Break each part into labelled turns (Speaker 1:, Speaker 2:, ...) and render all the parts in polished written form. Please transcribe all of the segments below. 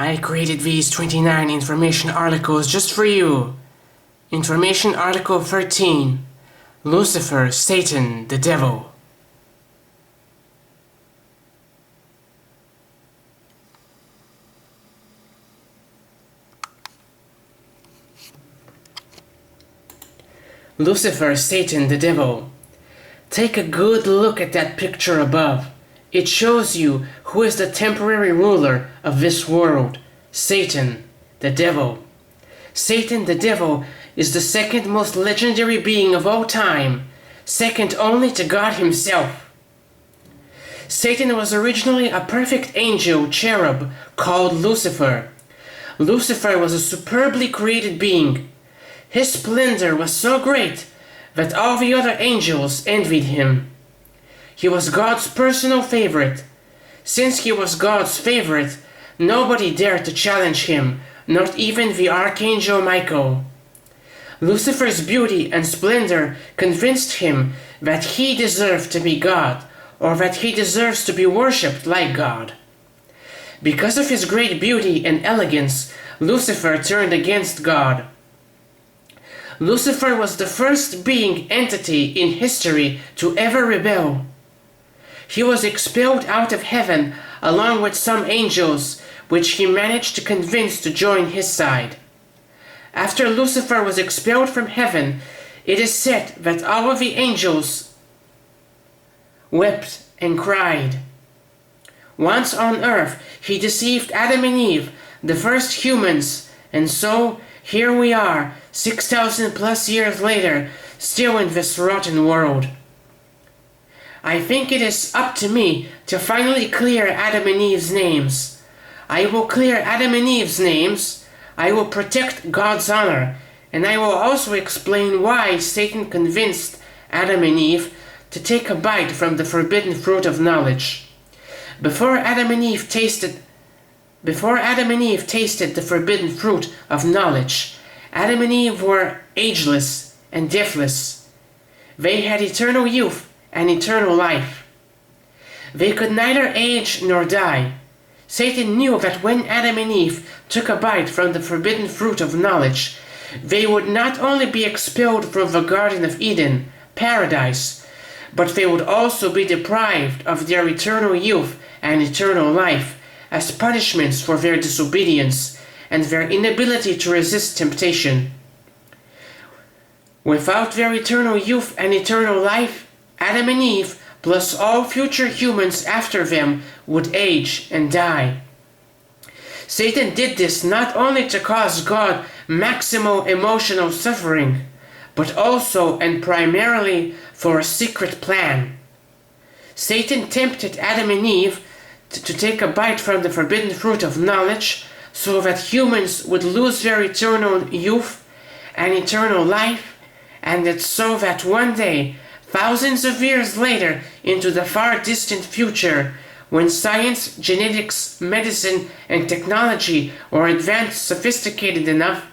Speaker 1: I created these 29 information articles just for you. Information article 13. Lucifer, Satan, the devil. Lucifer, Satan, the devil. Take a good look at that picture above. It shows you who is the temporary ruler of this world, Satan, the devil. Satan, the devil, is the second most legendary being of all time, second only to God himself. Satan was originally a perfect angel cherub called Lucifer. Lucifer was a superbly created being. His splendor was so great that all the other angels envied him. He was God's personal favorite. Since he was God's favorite, nobody dared to challenge him, not even the archangel Michael. Lucifer's beauty and splendor convinced him that he deserved to be God, or that he deserves to be worshipped like God. Because of his great beauty and elegance, Lucifer turned against God. Lucifer was the first being entity in history to ever rebel. He was expelled out of heaven along with some angels, which he managed to convince to join his side. After Lucifer was expelled from heaven, it is said that all of the angels wept and cried. Once on earth, he deceived Adam and Eve, the first humans, and so here we are, 6,000 plus years later, still in this rotten world. I think it is up to me to finally clear Adam and Eve's names. I will clear Adam and Eve's names, I will protect God's honor, and I will also explain why Satan convinced Adam and Eve to take a bite from the forbidden fruit of knowledge. Before Adam and Eve tasted the forbidden fruit of knowledge, Adam and Eve were ageless and deathless. They had eternal youth and eternal life. They could neither age nor die. Satan knew that when Adam and Eve took a bite from the forbidden fruit of knowledge, they would not only be expelled from the Garden of Eden, paradise, but they would also be deprived of their eternal youth and eternal life as punishments for their disobedience and their inability to resist temptation. Without their eternal youth and eternal life, Adam and Eve, plus all future humans after them, would age and die. Satan did this not only to cause God maximal emotional suffering, but also and primarily for a secret plan. Satan tempted Adam and Eve to take a bite from the forbidden fruit of knowledge so that humans would lose their eternal youth and eternal life, and so that one day, thousands of years later, into the far distant future, when science, genetics, medicine, and technology were advanced sophisticated enough,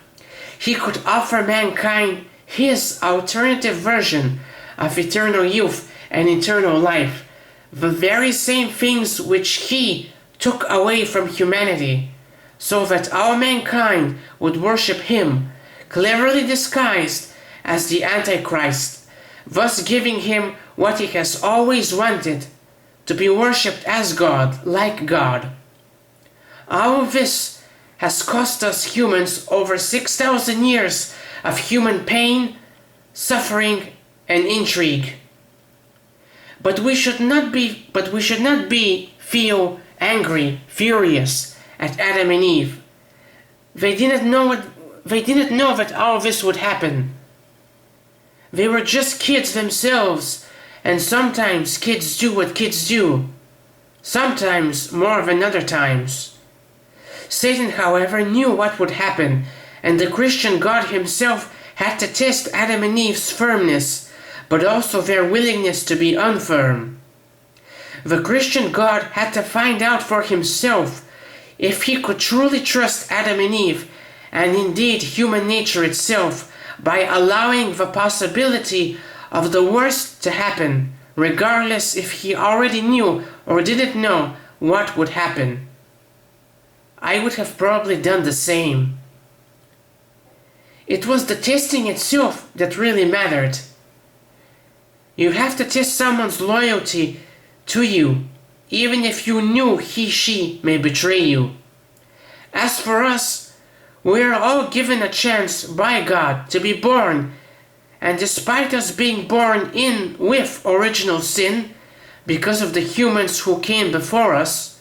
Speaker 1: he could offer mankind his alternative version of eternal youth and eternal life, the very same things which he took away from humanity, so that all mankind would worship him, cleverly disguised as the Antichrist, thus giving him what he has always wanted, to be worshipped as God, like God. All of this has cost us humans over 6,000 years of human pain, suffering, and intrigue. But we should not feel angry, furious at Adam and Eve. They didn't know that all this would happen. They were just kids themselves, and sometimes kids do what kids do, sometimes more than other times. Satan, however, knew what would happen, and the Christian God himself had to test Adam and Eve's firmness, but also their willingness to be unfirm. The Christian God had to find out for himself if he could truly trust Adam and Eve, and indeed human nature itself, by allowing the possibility of the worst to happen, regardless if he already knew or didn't know what would happen. I would have probably done the same. It was the testing itself that really mattered. You have to test someone's loyalty to you, even if you knew she may betray you. As for us, we are all given a chance by God to be born, and despite us being born in with original sin, because of the humans who came before us,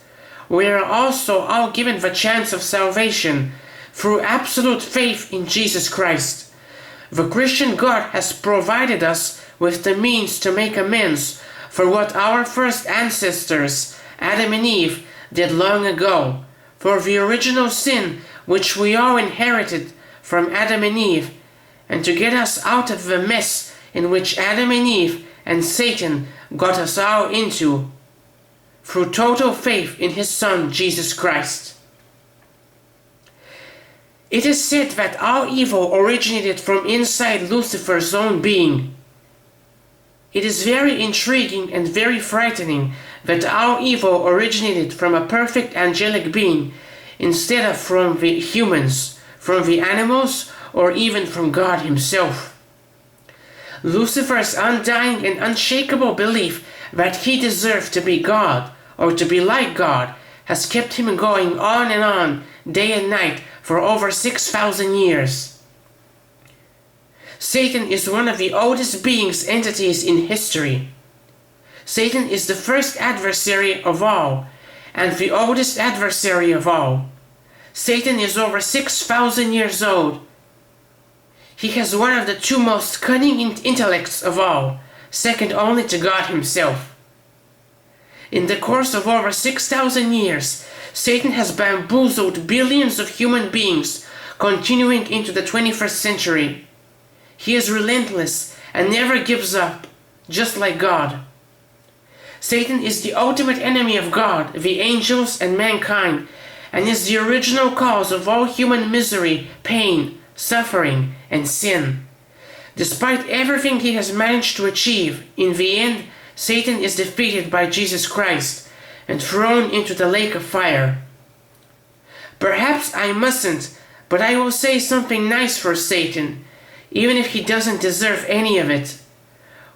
Speaker 1: we are also all given the chance of salvation through absolute faith in Jesus Christ. The Christian God has provided us with the means to make amends for what our first ancestors, Adam and Eve, did long ago, for the original sin which we all inherited from Adam and Eve, and to get us out of the mess in which Adam and Eve and Satan got us all into, through total faith in his Son, Jesus Christ. It is said that all evil originated from inside Lucifer's own being. It is very intriguing and very frightening that all evil originated from a perfect angelic being instead of from the humans, from the animals, or even from God himself. Lucifer's undying and unshakable belief that he deserved to be God, or to be like God, has kept him going on and on, day and night, for over 6,000 years. Satan is one of the oldest beings entities in history. Satan is the first adversary of all, and the oldest adversary of all. Satan is over 6,000 years old. He has one of the two most cunning intellects of all, second only to God himself. In the course of over 6,000 years, Satan has bamboozled billions of human beings, continuing into the 21st century. He is relentless and never gives up, just like God. Satan is the ultimate enemy of God, the angels, and mankind, and is the original cause of all human misery, pain, suffering, and sin. Despite everything he has managed to achieve, in the end, Satan is defeated by Jesus Christ and thrown into the lake of fire. Perhaps I mustn't, but I will say something nice for Satan, even if he doesn't deserve any of it.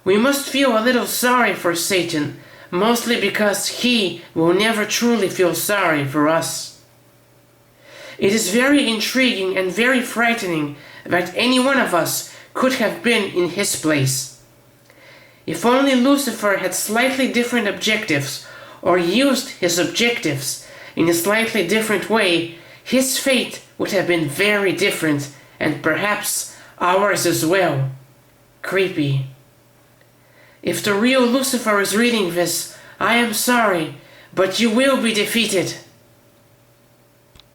Speaker 1: We must feel a little sorry for Satan, mostly because he will never truly feel sorry for us. It is very intriguing and very frightening that any one of us could have been in his place. If only Lucifer had slightly different objectives, or used his objectives in a slightly different way, his fate would have been very different, and perhaps ours as well. Creepy. If the real Lucifer is reading this, I am sorry, but you will be defeated.